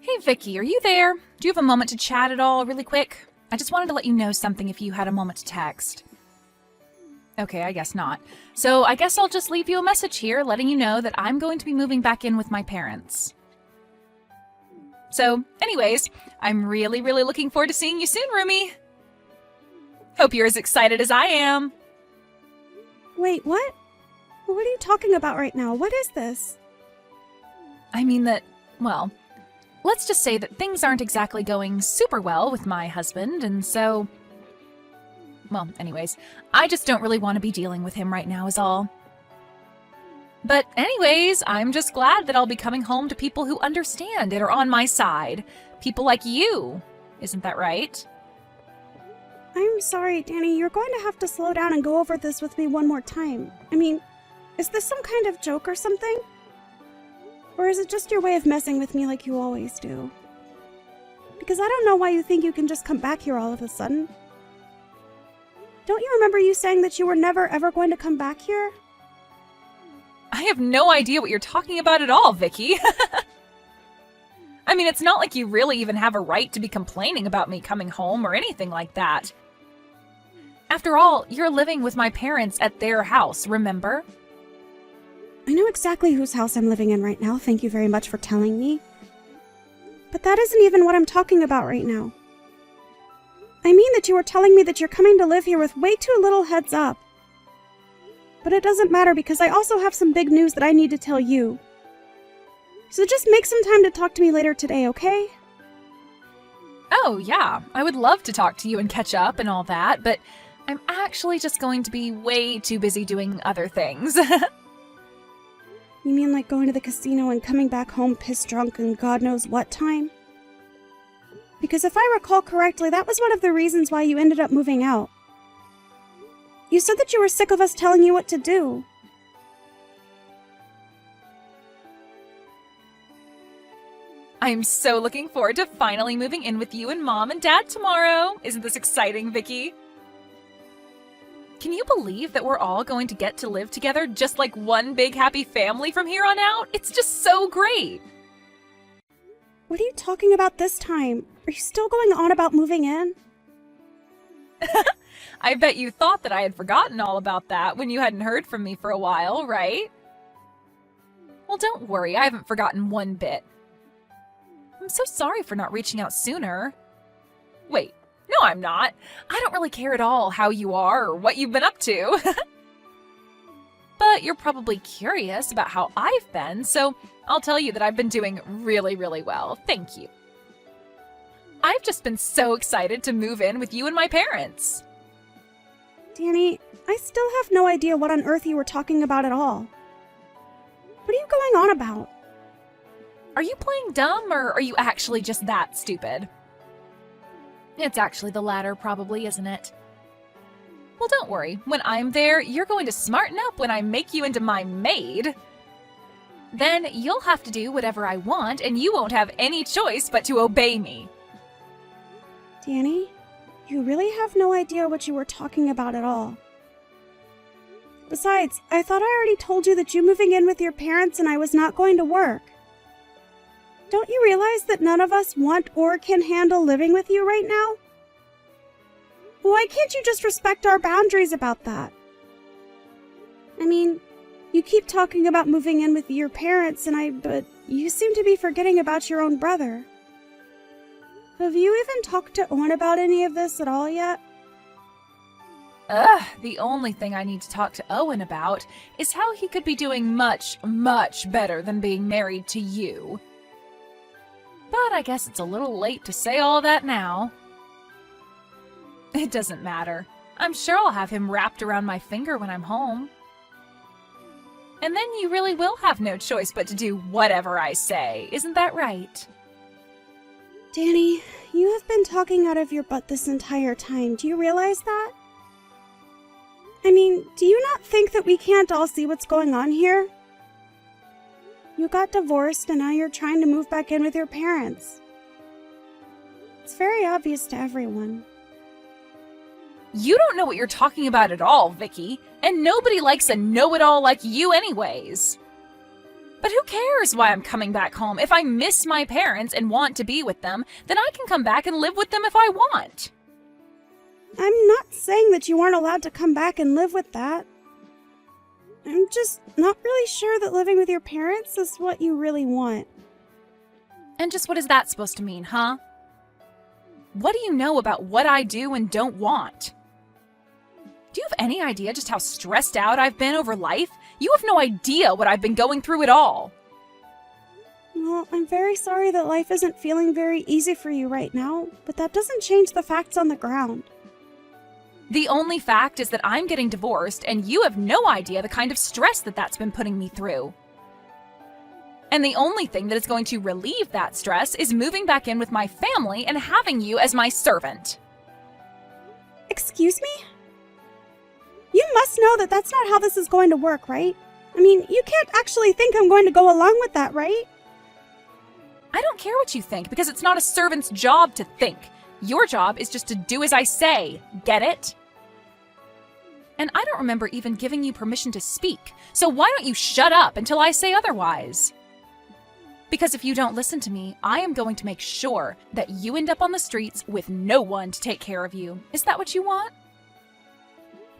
Hey Vicky, are you there? Do you have a moment to chat at all, really quick? I just wanted to let you know something if you had a moment to text. Okay, I guess not. So I guess I'll just leave you a message here letting you know that I'm going to be moving back in with my parents. So, anyways, I'm really looking forward to seeing you soon, Rumi. Hope you're as excited as I am. Wait, what? What are you talking about right now? What is this? I mean that, well, let's just say that things aren't exactly going super well with my husband, and so... Well, anyways, I just don't really want to be dealing with him right now is all. But anyways, I'm just glad that I'll be coming home to people who understand and are on my side. People like you. Isn't that right? I'm sorry, Danny. You're going to have to slow down and go over this with me one more time. I mean, is this some kind of joke or something? Or is it just your way of messing with me like you always do? Because I don't know why you think you can just come back here all of a sudden. Don't you remember you saying that you were never ever going to come back here? I have no idea what you're talking about at all, Vicky. I mean, it's not like you really even have a right to be complaining about me coming home or anything like that. After all, you're living with my parents at their house, remember? I know exactly whose house I'm living in right now, thank you very much for telling me. But that isn't even what I'm talking about right now. I mean that you were telling me that you're coming to live here with way too little heads up. But it doesn't matter because I also have some big news that I need to tell you. So just make some time to talk to me later today, okay? Oh, yeah. I would love to talk to you and catch up and all that, but I'm actually just going to be way too busy doing other things. You mean like going to the casino and coming back home pissed drunk and God knows what time? Because if I recall correctly, that was one of the reasons why you ended up moving out. You said that you were sick of us telling you what to do. I'm so looking forward to finally moving in with you and Mom and Dad tomorrow. Isn't this exciting, Vicky? Can you believe that we're all going to get to live together just like one big happy family from here on out? It's just so great. What are you talking about this time? Are you still going on about moving in? I bet you thought that I had forgotten all about that when you hadn't heard from me for a while, right? Well, don't worry, I haven't forgotten one bit. I'm so sorry for not reaching out sooner. Wait, no I'm not. I don't really care at all how you are or what you've been up to. But you're probably curious about how I've been, so I'll tell you that I've been doing really well. Thank you. I've just been so excited to move in with you and my parents. Danny, I still have no idea what on earth you were talking about at all. What are you going on about? Are you playing dumb, or are you actually just that stupid? It's actually the latter, probably, isn't it? Well, don't worry. When I'm there, you're going to smarten up when I make you into my maid. Then you'll have to do whatever I want, and you won't have any choice but to obey me. Danny, you really have no idea what you were talking about at all. Besides, I thought I already told you that you moving in with your parents and I was not going to work. Don't you realize that none of us want or can handle living with you right now? Why can't you just respect our boundaries about that? I mean, you keep talking about moving in with your parents but you seem to be forgetting about your own brother. Have you even talked to Owen about any of this at all yet? The only thing I need to talk to Owen about is how he could be doing much better than being married to you. But I guess it's a little late to say all that now. It doesn't matter. I'm sure I'll have him wrapped around my finger when I'm home. And then you really will have no choice but to do whatever I say. Isn't that right? Danny, you have been talking out of your butt this entire time. Do you realize that? I mean, do you not think that we can't all see what's going on here? You got divorced and now you're trying to move back in with your parents. It's very obvious to everyone. You don't know what you're talking about at all, Vicky, and nobody likes a know-it-all like you anyways. But who cares why I'm coming back home? If I miss my parents and want to be with them, then I can come back and live with them if I want. I'm not saying that you aren't allowed to come back and live with that. I'm just not really sure that living with your parents is what you really want. And just what is that supposed to mean, huh? What do you know about what I do and don't want? Do you have any idea just how stressed out I've been over life? You have no idea what I've been going through at all. Well, I'm very sorry that life isn't feeling very easy for you right now, but that doesn't change the facts on the ground. The only fact is that I'm getting divorced, and you have no idea the kind of stress that's been putting me through. And the only thing that is going to relieve that stress is moving back in with my family and having you as my servant. Excuse me? You must know that that's not how this is going to work, right? I mean, you can't actually think I'm going to go along with that, right? I don't care what you think, because it's not a servant's job to think. Your job is just to do as I say. Get it? And I don't remember even giving you permission to speak, so why don't you shut up until I say otherwise? Because if you don't listen to me, I am going to make sure that you end up on the streets with no one to take care of you. Is that what you want?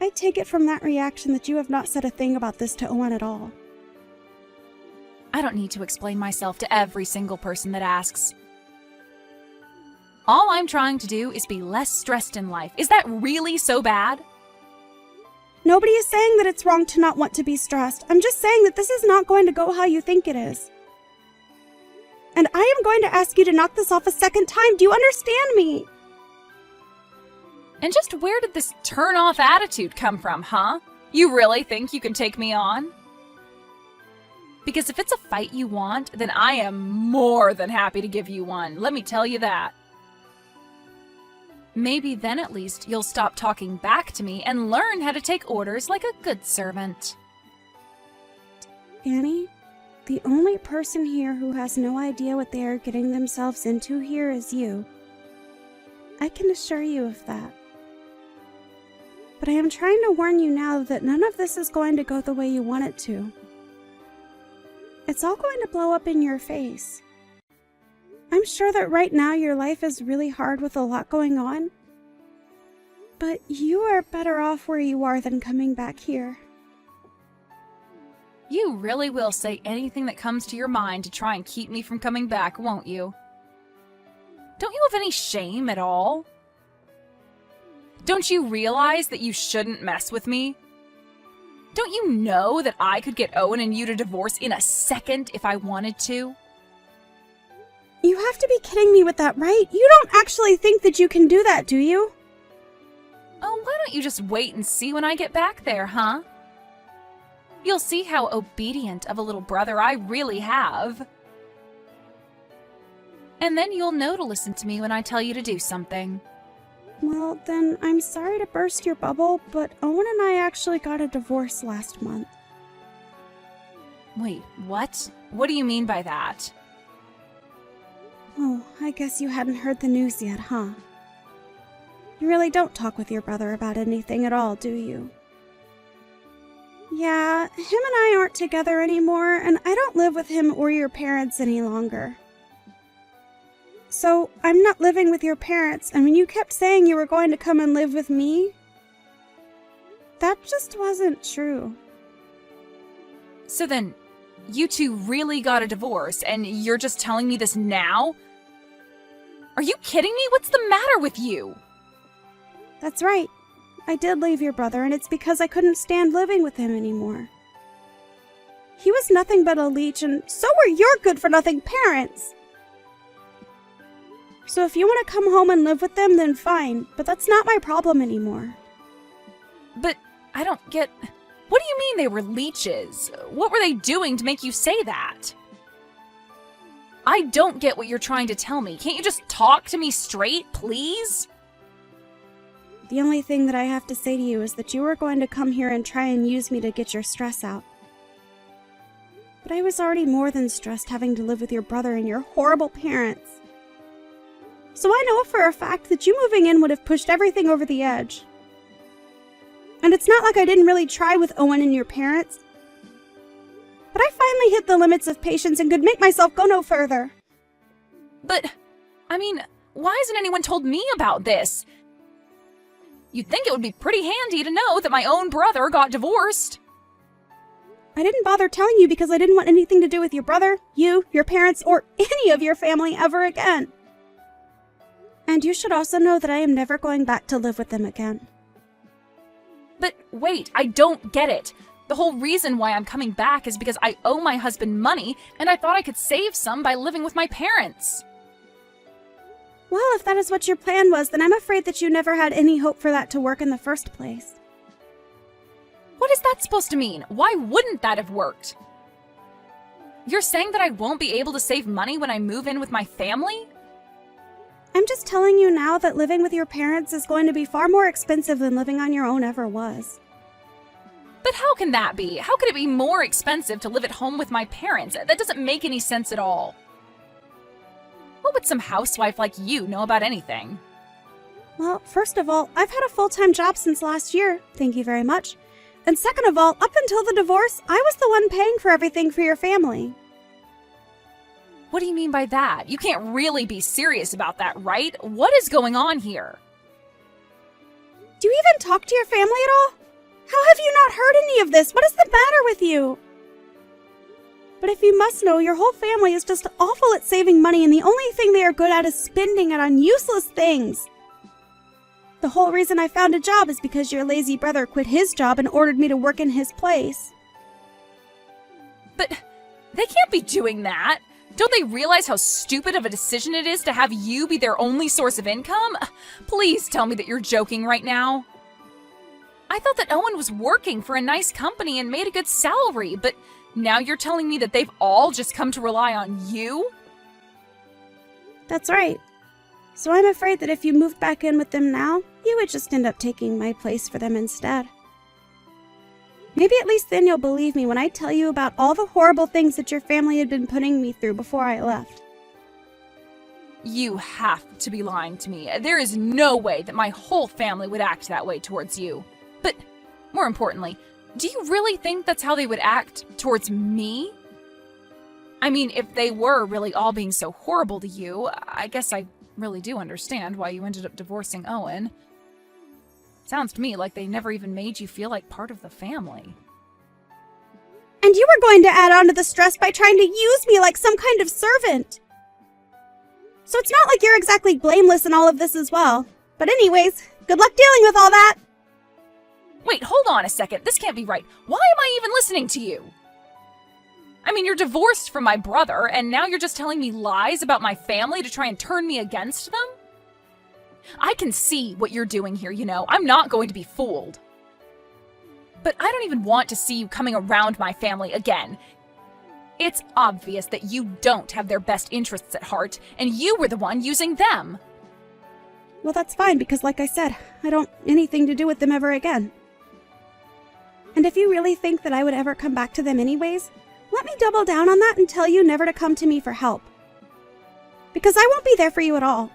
I take it from that reaction that you have not said a thing about this to Owen at all. I don't need to explain myself to every single person that asks. All I'm trying to do is be less stressed in life. Is that really so bad? Nobody is saying that it's wrong to not want to be stressed. I'm just saying that this is not going to go how you think it is. And I am going to ask you to knock this off a second time. Do you understand me? And just where did this turn-off attitude come from, huh? You really think you can take me on? Because if it's a fight you want, then I am more than happy to give you one. Let me tell you that. Maybe then at least you'll stop talking back to me and learn how to take orders like a good servant. Annie, the only person here who has no idea what they are getting themselves into here is you. I can assure you of that. But I am trying to warn you now that none of this is going to go the way you want it to. It's all going to blow up in your face. I'm sure that right now your life is really hard with a lot going on. But you are better off where you are than coming back here. You really will say anything that comes to your mind to try and keep me from coming back, won't you? Don't you have any shame at all? Don't you realize that you shouldn't mess with me? Don't you know that I could get Owen and you to divorce in a second if I wanted to? You have to be kidding me with that, right? You don't actually think that you can do that, do you? Oh, why don't you just wait and see when I get back there, huh? You'll see how obedient of a little brother I really have. And then you'll know to listen to me when I tell you to do something. Well, then, I'm sorry to burst your bubble, but Owen and I actually got a divorce last month. Wait, what? What do you mean by that? Oh, I guess you hadn't heard the news yet, huh? You really don't talk with your brother about anything at all, do you? Yeah, him and I aren't together anymore, and I don't live with him or your parents any longer. So, I'm not living with your parents, and when you kept saying you were going to come and live with me, that just wasn't true. So then, you two really got a divorce, and you're just telling me this now? Are you kidding me? What's the matter with you? That's right. I did leave your brother, and it's because I couldn't stand living with him anymore. He was nothing but a leech, and so were your good-for-nothing parents. So if you want to come home and live with them, then fine, but that's not my problem anymore. But I don't get... What do you mean they were leeches? What were they doing to make you say that? I don't get what you're trying to tell me. Can't you just talk to me straight, please? The only thing that I have to say to you is that you were going to come here and try and use me to get your stress out. But I was already more than stressed having to live with your brother and your horrible parents. So I know for a fact that you moving in would have pushed everything over the edge. And it's not like I didn't really try with Owen and your parents. But I finally hit the limits of patience and could make myself go no further. But, I mean, why hasn't anyone told me about this? You'd think it would be pretty handy to know that my own brother got divorced. I didn't bother telling you because I didn't want anything to do with your brother, you, your parents, or any of your family ever again. And you should also know that I am never going back to live with them again. But wait, I don't get it. The whole reason why I'm coming back is because I owe my husband money, and I thought I could save some by living with my parents. Well, if that is what your plan was, then I'm afraid that you never had any hope for that to work in the first place. What is that supposed to mean? Why wouldn't that have worked? You're saying that I won't be able to save money when I move in with my family? I'm just telling you now that living with your parents is going to be far more expensive than living on your own ever was. But how can that be? How could it be more expensive to live at home with my parents? That doesn't make any sense at all. What would some housewife like you know about anything? Well, first of all, I've had a full-time job since last year, thank you very much. And second of all, up until the divorce, I was the one paying for everything for your family. What do you mean by that? You can't really be serious about that, right? What is going on here? Do you even talk to your family at all? How have you not heard any of this? What is the matter with you? But if you must know, your whole family is just awful at saving money, and the only thing they are good at is spending it on useless things. The whole reason I found a job is because your lazy brother quit his job and ordered me to work in his place. But they can't be doing that. Don't they realize how stupid of a decision it is to have you be their only source of income? Please tell me that you're joking right now. I thought that Owen was working for a nice company and made a good salary, but now you're telling me that they've all just come to rely on you? That's right. So I'm afraid that if you moved back in with them now, you would just end up taking my place for them instead. Maybe at least then you'll believe me when I tell you about all the horrible things that your family had been putting me through before I left. You have to be lying to me. There is no way that my whole family would act that way towards you. But more importantly, do you really think that's how they would act towards me? I mean, if they were really all being so horrible to you, I guess I really do understand why you ended up divorcing Owen. Sounds to me like they never even made you feel like part of the family. And you were going to add on to the stress by trying to use me like some kind of servant. So it's not like you're exactly blameless in all of this as well. But anyways, good luck dealing with all that. Wait, hold on a second. This can't be right. Why am I even listening to you? I mean, you're divorced from my brother, and now you're just telling me lies about my family to try and turn me against them? I can see what you're doing here, you know. I'm not going to be fooled. But I don't even want to see you coming around my family again. It's obvious that you don't have their best interests at heart, and you were the one using them. Well, that's fine, because like I said, I don't want anything to do with them ever again. And if you really think that I would ever come back to them anyways, let me double down on that and tell you never to come to me for help. Because I won't be there for you at all.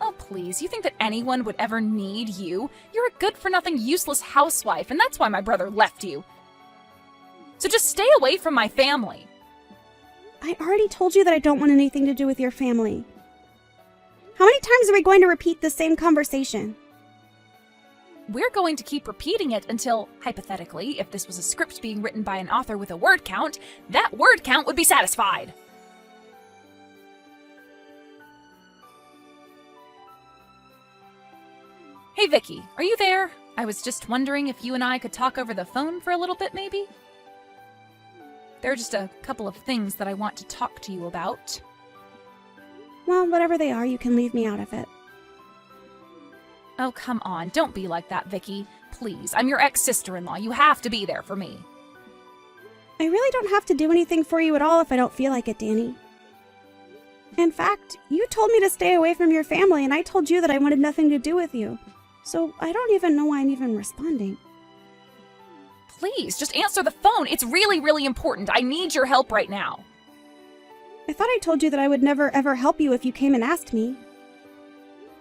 Oh, please, you think that anyone would ever need you? You're a good-for-nothing, useless housewife, and that's why my brother left you. So just stay away from my family. I already told you that I don't want anything to do with your family. How many times are we going to repeat the same conversation? We're going to keep repeating it until, hypothetically, if this was a script being written by an author with a word count, that word count would be satisfied. Hey Vicky, are you there? I was just wondering if you and I could talk over the phone for a little bit, maybe? There are just a couple of things that I want to talk to you about. Well, whatever they are, you can leave me out of it. Oh, come on. Don't be like that, Vicky. Please, I'm your ex-sister-in-law. You have to be there for me. I really don't have to do anything for you at all if I don't feel like it, Danny. In fact, you told me to stay away from your family, and I told you that I wanted nothing to do with you. So I don't even know why I'm even responding. Please, just answer the phone. It's really, really important. I need your help right now. I thought I told you that I would never ever help you if you came and asked me.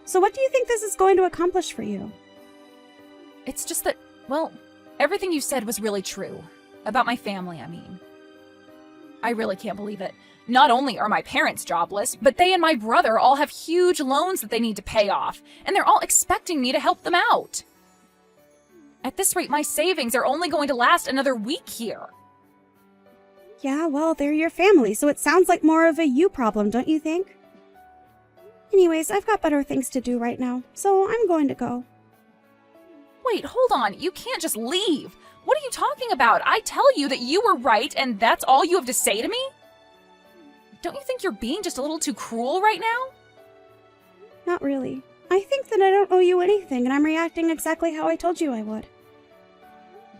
So what do you think this is going to accomplish for you? It's just that, well, everything you said was really true. About my family, I mean. I really can't believe it. Not only are my parents jobless, but they and my brother all have huge loans that they need to pay off, and they're all expecting me to help them out. At this rate, my savings are only going to last another week here. Yeah, well, they're your family, so it sounds like more of a you problem, don't you think? Anyways, I've got better things to do right now, so I'm going to go. Wait, hold on. You can't just leave. What are you talking about? I tell you that you were right, and that's all you have to say to me? Don't you think you're being just a little too cruel right now? Not really. I think that I don't owe you anything, and I'm reacting exactly how I told you I would.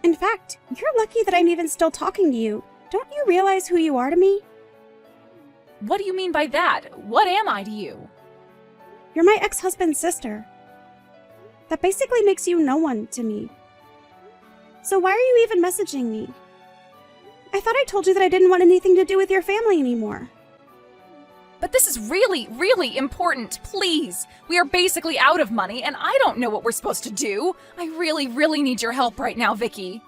In fact, you're lucky that I'm even still talking to you. Don't you realize who you are to me? What do you mean by that? What am I to you? You're my ex-husband's sister. That basically makes you no one to me. So why are you even messaging me? I thought I told you that I didn't want anything to do with your family anymore. But this is really, really important. Please. We are basically out of money, and I don't know what we're supposed to do. I really, really need your help right now, Vicky.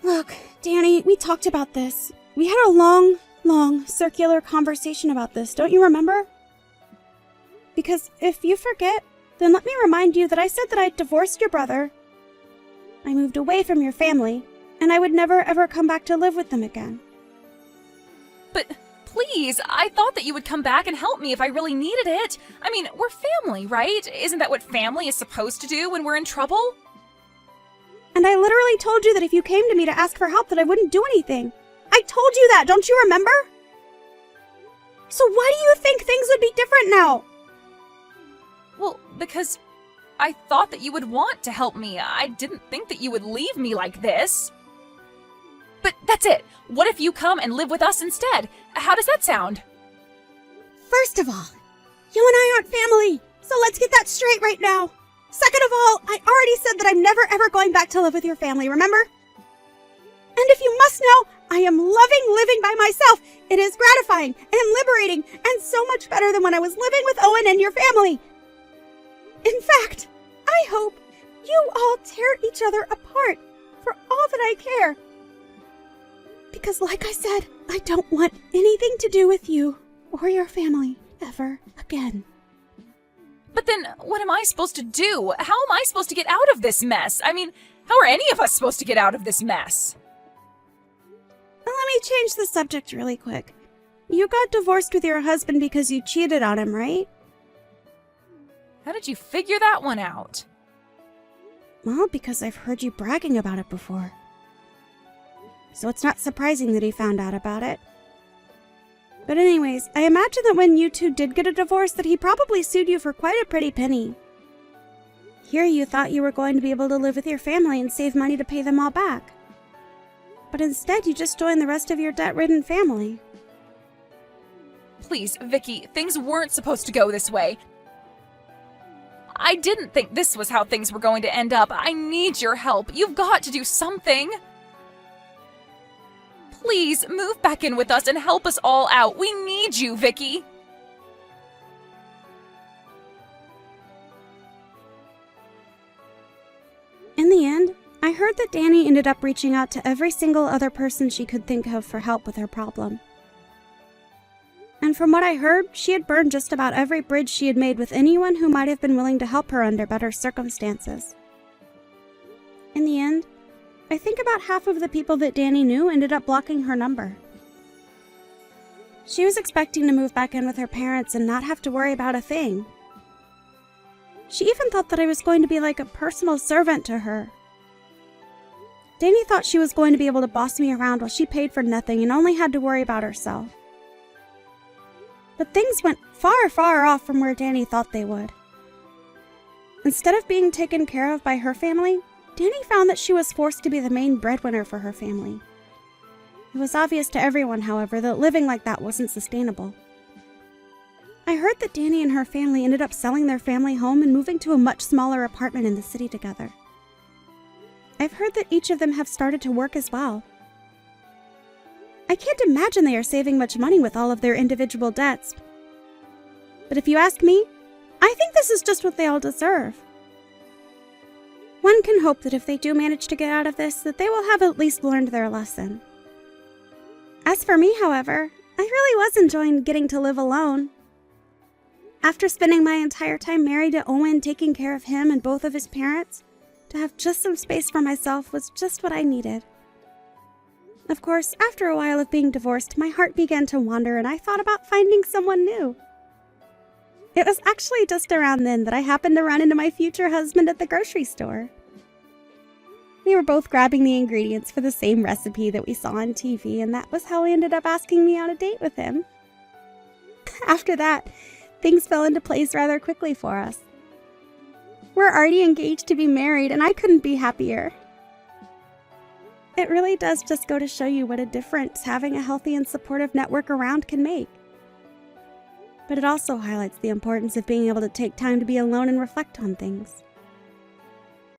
Look, Danny, we talked about this. We had a long, circular conversation about this, don't you remember? Because if you forget, then let me remind you that I said that I'd divorced your brother. I moved away from your family, and I would never ever come back to live with them again. But please, I thought that you would come back and help me if I really needed it. I mean, we're family, right? Isn't that what family is supposed to do when we're in trouble? And I literally told you that if you came to me to ask for help that I wouldn't do anything. I told you that, don't you remember? So why do you think things would be different now? Well, because I thought that you would want to help me. I didn't think that you would leave me like this. But that's it. What if you come and live with us instead? How does that sound? First of all, you and I aren't family, so let's get that straight right now. Second of all, I already said that I'm never ever going back to live with your family, remember? And if you must know, I am loving living by myself. It is gratifying and liberating and so much better than when I was living with Owen and your family. In fact, I hope you all tear each other apart for all that I care. Because like I said, I don't want anything to do with you or your family ever again. But then, what am I supposed to do? How am I supposed to get out of this mess? I mean, how are any of us supposed to get out of this mess? Well, let me change the subject really quick. You got divorced with your husband because you cheated on him, right? How did you figure that one out? Well, because I've heard you bragging about it before. So it's not surprising that he found out about it. But anyways, I imagine that when you two did get a divorce that he probably sued you for quite a pretty penny. Here you thought you were going to be able to live with your family and save money to pay them all back. But instead you just joined the rest of your debt-ridden family. Please, Vicky, things weren't supposed to go this way. I didn't think this was how things were going to end up. I need your help. You've got to do something. Please, move back in with us and help us all out. We need you, Vicky. In the end, I heard that Danny ended up reaching out to every single other person she could think of for help with her problem. And from what I heard, she had burned just about every bridge she had made with anyone who might have been willing to help her under better circumstances. In the end, I think about half of the people that Danny knew ended up blocking her number. She was expecting to move back in with her parents and not have to worry about a thing. She even thought that I was going to be like a personal servant to her. Danny thought she was going to be able to boss me around while she paid for nothing and only had to worry about herself. But things went far, far off from where Danny thought they would. Instead of being taken care of by her family, Danny found that she was forced to be the main breadwinner for her family. It was obvious to everyone, however, that living like that wasn't sustainable. I heard that Danny and her family ended up selling their family home and moving to a much smaller apartment in the city together. I've heard that each of them have started to work as well. I can't imagine they are saving much money with all of their individual debts. But if you ask me, I think this is just what they all deserve. One can hope that if they do manage to get out of this, that they will have at least learned their lesson. As for me, however, I really was enjoying getting to live alone. After spending my entire time married to Owen, taking care of him and both of his parents, to have just some space for myself was just what I needed. Of course, after a while of being divorced, my heart began to wander and I thought about finding someone new. It was actually just around then that I happened to run into my future husband at the grocery store. We were both grabbing the ingredients for the same recipe that we saw on TV, and that was how he ended up asking me on a date with him. After that, things fell into place rather quickly for us. We're already engaged to be married, and I couldn't be happier. It really does just go to show you what a difference having a healthy and supportive network around can make. But it also highlights the importance of being able to take time to be alone and reflect on things.